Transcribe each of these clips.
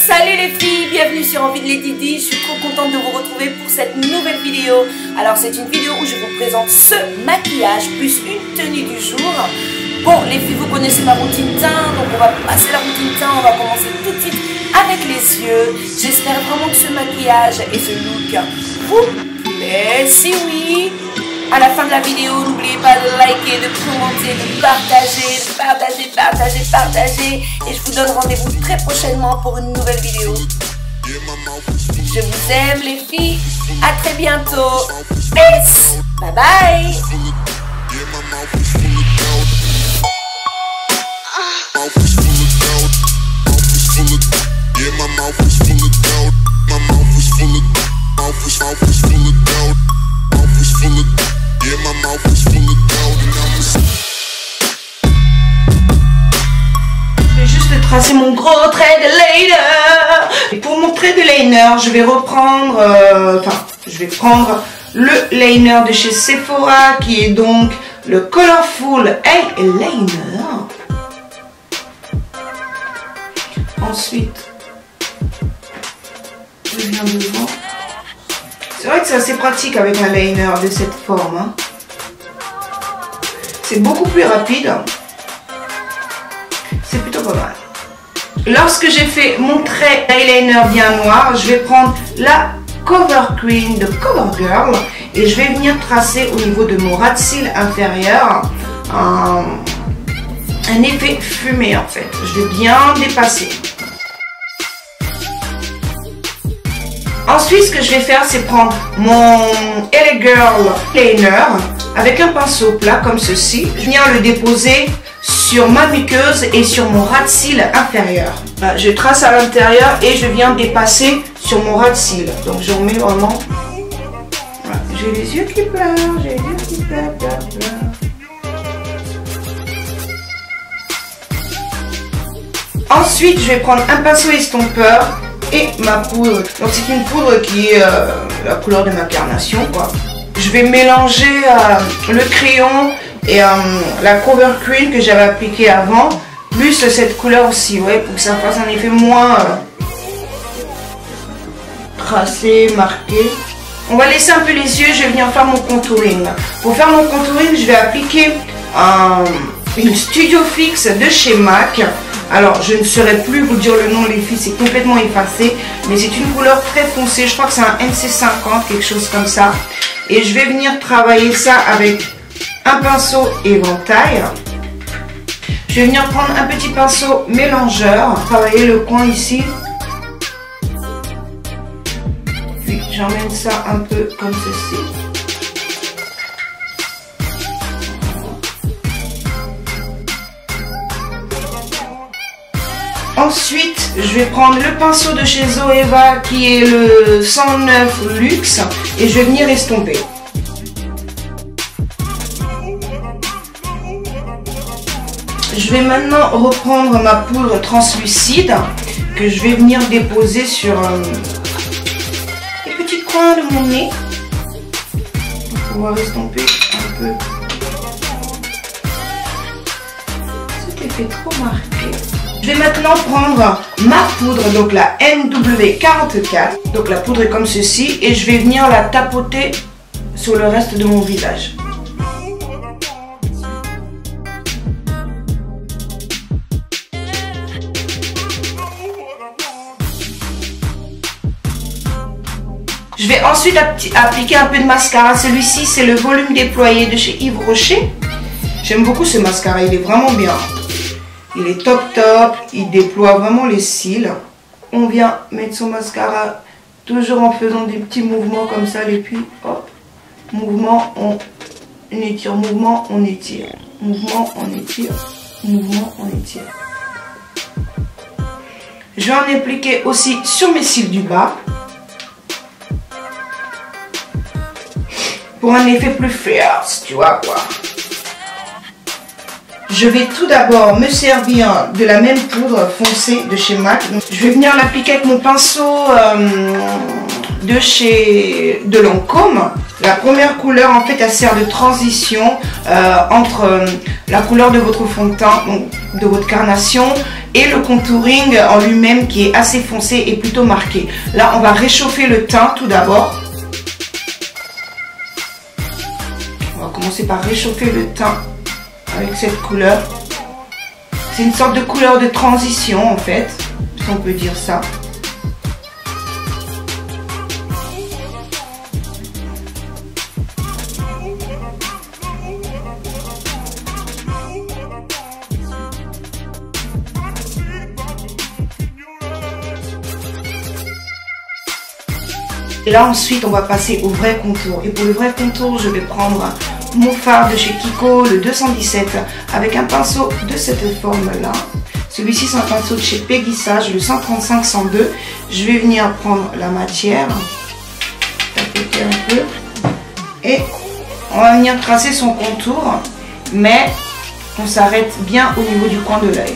Salut les filles, bienvenue sur Envie de les Didi. Je suis trop contente de vous retrouver pour cette nouvelle vidéo. Alors c'est une vidéo où je vous présente ce maquillage plus une tenue du jour. Bon les filles, vous connaissez ma routine teint, donc on va passer la routine teint. On va commencer tout de suite avec les yeux. J'espère vraiment que ce maquillage et ce look vous plaît. Si oui, à la fin de la vidéo, n'oubliez pas de liker, de commenter, de partager. Et je vous donne rendez-vous très prochainement pour une nouvelle vidéo. Je vous aime les filles. À très bientôt. Peace. Bye bye. Je vais juste tracer mon gros trait de liner. Et pour mon trait de liner, je vais reprendre, je vais prendre le liner de chez Sephora qui est donc le Colorful Eyeliner. Ensuite, je viens devant. C'est vrai que c'est assez pratique avec un liner de cette forme. Hein. C'est beaucoup plus rapide. C'est plutôt pas mal. Lorsque j'ai fait mon trait eyeliner bien noir, je vais prendre la Cover Cream de CoverGirl et je vais venir tracer au niveau de mon ras de cils inférieur un effet fumé en fait. Je vais bien dépasser. Ensuite, ce que je vais faire, c'est prendre mon LA Girl liner avec un pinceau plat comme ceci. Je viens le déposer sur ma muqueuse et sur mon ras de cils inférieur. Je trace à l'intérieur et je viens dépasser sur mon ras de cils. Donc j'en mets vraiment. Voilà. J'ai les yeux qui pleurent, j'ai les yeux qui pleurent. Ensuite, je vais prendre un pinceau estompeur et ma poudre. Donc c'est une poudre qui est la couleur de ma carnation, quoi. Je vais mélanger le crayon et la Cover Cream que j'avais appliqué avant, plus cette couleur aussi, ouais, pour que ça fasse un effet moins tracé, marqué. On va laisser un peu les yeux, je vais venir faire mon contouring. Pour faire mon contouring, je vais appliquer une Studio Fix de chez MAC. Alors, je ne saurais plus vous dire le nom, les filles, c'est complètement effacé. Mais c'est une couleur très foncée, je crois que c'est un NC50, quelque chose comme ça. Et je vais venir travailler ça avec un pinceau éventail. Je vais venir prendre un petit pinceau mélangeur, travailler le coin ici. Puis j'emmène ça un peu comme ceci. Ensuite, je vais prendre le pinceau de chez Zoeva qui est le 109 Luxe et je vais venir estomper. Je vais maintenant reprendre ma poudre translucide que je vais venir déposer sur les petits coins de mon nez pour pouvoir estomper un peu. Cet effet trop marqué. Je vais maintenant prendre ma poudre, donc la NW44, donc la poudre est comme ceci, et je vais venir la tapoter sur le reste de mon visage. Je vais ensuite appliquer un peu de mascara. Celui-ci, c'est le volume déployé de chez Yves Rocher. J'aime beaucoup ce mascara, il est vraiment bien. Il est top, il déploie vraiment les cils. On vient mettre son mascara toujours en faisant des petits mouvements comme ça. Et puis, hop, mouvement, on étire, mouvement, on étire. Mouvement, on étire, mouvement, on étire. Je vais en appliquer aussi sur mes cils du bas. Pour un effet plus fierce, tu vois quoi. Je vais tout d'abord me servir de la même poudre foncée de chez MAC. Donc, je vais venir l'appliquer avec mon pinceau de Lancôme. La première couleur, en fait, elle sert de transition entre la couleur de votre fond de teint, donc de votre carnation, et le contouring en lui-même qui est assez foncé et plutôt marqué. Là, on va réchauffer le teint tout d'abord. On va commencer par réchauffer le teint avec cette couleur. C'est une sorte de couleur de transition en fait, si on peut dire ça. Et là ensuite on va passer au vrai contour. Et pour le vrai contour, je vais prendre mon fard de chez Kiko, le 217, avec un pinceau de cette forme là. Celui-ci c'est un pinceau de chez Pegissage, le 135-102. Je vais venir prendre la matière, tapoter un peu, et on va venir tracer son contour, mais on s'arrête bien au niveau du coin de l'œil.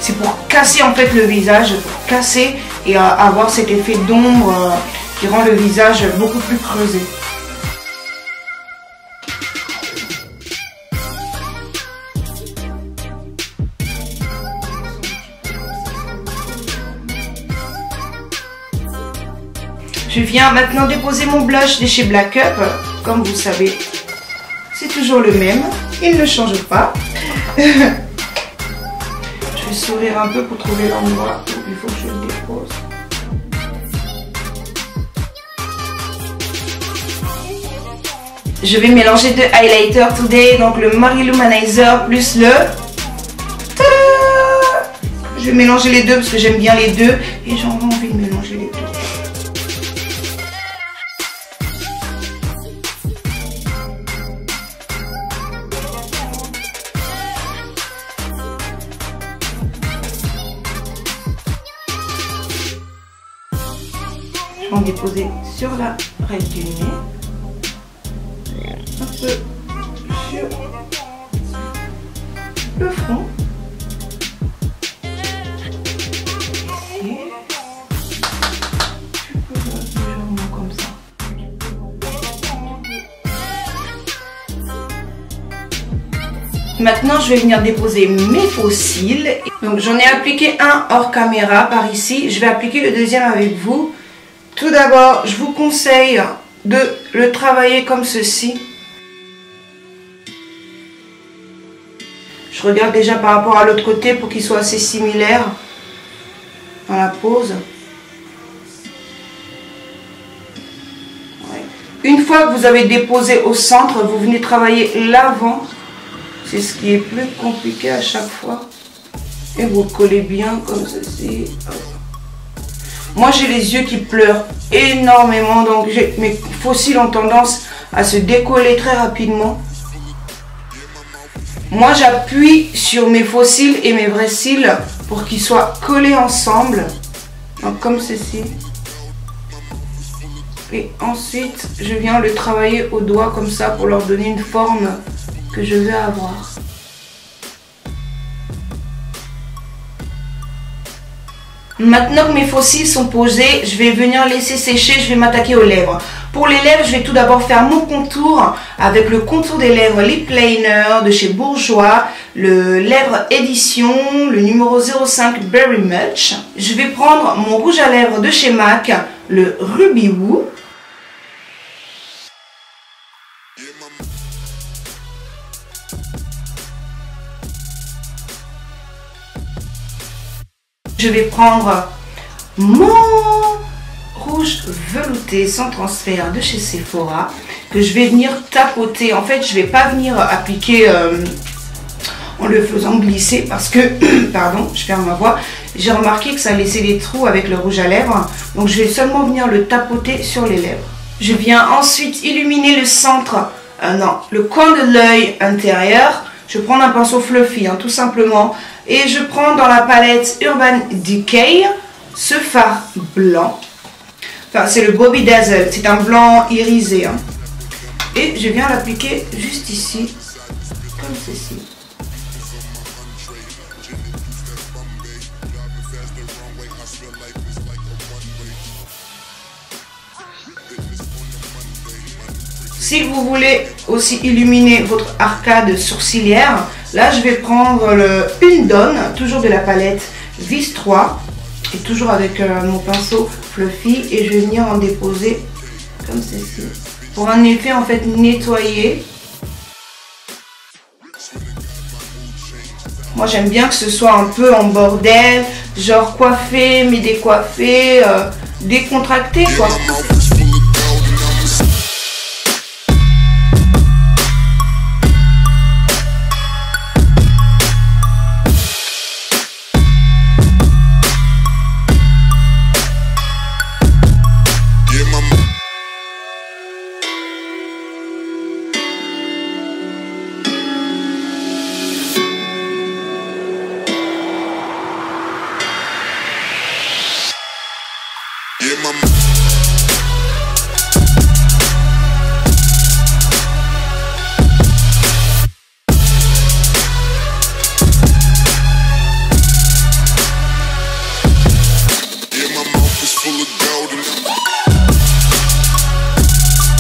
C'est pour casser en fait le visage, pour casser et avoir cet effet d'ombre qui rend le visage beaucoup plus creusé. Je viens maintenant déposer mon blush de chez Black Up. Comme vous savez, c'est toujours le même, il ne change pas. Je vais sourire un peu pour trouver l'endroit où il faut que je le dépose. Je vais mélanger deux highlighters today, donc le Mary-Lou-Manizer plus le... Tada! Je vais mélanger les deux parce que j'aime bien les deux et j'ai envie de mélanger les deux. Je vais en déposer sur la raie du nez, un peu sur le front, ici, je peux légèrement comme ça. Maintenant, je vais venir déposer mes faux cils. Donc, j'en ai appliqué un hors caméra par ici. Je vais appliquer le deuxième avec vous. Tout d'abord, je vous conseille de le travailler comme ceci. Je regarde déjà par rapport à l'autre côté pour qu'il soit assez similaire dans la pose. Ouais. Une fois que vous avez déposé au centre, vous venez travailler l'avant. C'est ce qui est plus compliqué à chaque fois. Et vous collez bien comme ceci. Moi j'ai les yeux qui pleurent énormément, donc mes faux cils ont tendance à se décoller très rapidement. Moi j'appuie sur mes faux cils et mes vrais cils pour qu'ils soient collés ensemble, donc comme ceci. Et ensuite je viens le travailler au doigt comme ça pour leur donner une forme que je veux avoir. Maintenant que mes faux cils sont posés, je vais venir laisser sécher, je vais m'attaquer aux lèvres. Pour les lèvres, je vais tout d'abord faire mon contour avec le contour des lèvres Lip Liner de chez Bourjois, le Lèvres Édition, le numéro 05 Very Much. Je vais prendre mon rouge à lèvres de chez MAC, le Ruby Woo. Je vais prendre mon rouge velouté sans transfert de chez Sephora que je vais venir tapoter. En fait, je ne vais pas venir appliquer en le faisant glisser parce que, pardon, je ferme ma voix, j'ai remarqué que ça laissait des trous avec le rouge à lèvres. Donc, je vais seulement venir le tapoter sur les lèvres. Je viens ensuite illuminer le centre, le coin de l'œil intérieur. Je prends un pinceau fluffy, tout simplement. Et je prends dans la palette Urban Decay ce fard blanc. Enfin, c'est le Bobby Dazzle. C'est un blanc irisé. Et je viens l'appliquer juste ici, comme ceci. Si vous voulez aussi illuminer votre arcade sourcilière, là je vais prendre une donne, toujours de la palette Vis 3, et toujours avec mon pinceau Fluffy, et je vais venir en déposer comme ceci, pour un effet en fait nettoyé. Moi j'aime bien que ce soit un peu en bordel, genre coiffé, mais décoiffé, décontracté quoi. Yeah, my